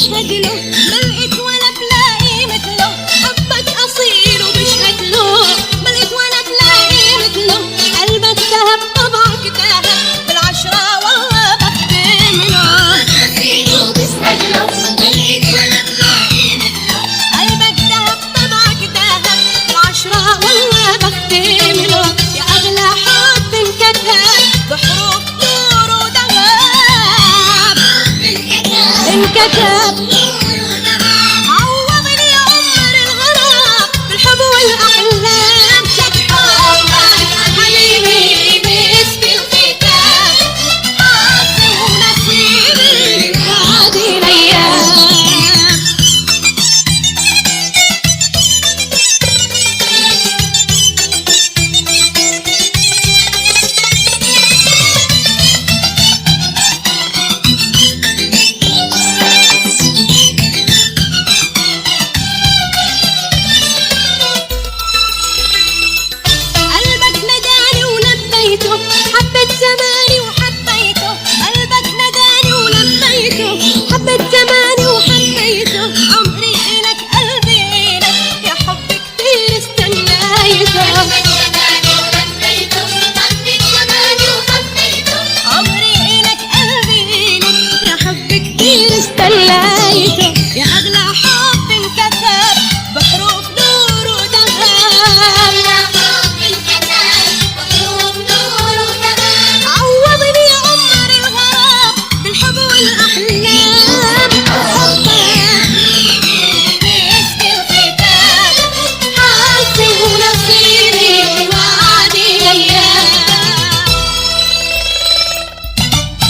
بشهد له، ما لقيت ولا بلاقي مثله، حبك أصيل وبشهد له، ما لقيت ولا بلاقي مثله، قلبك ذهب طبعك ذهب، بالعشرة والله بختمله. أصيل وبشهد له، ما لقيت ولا بلاقي مثله، قلبك ذهب طبعك ذهب، بالعشرة والله بختمله. يا أغلى حب انكتب بحروف نور وذهب، انكتب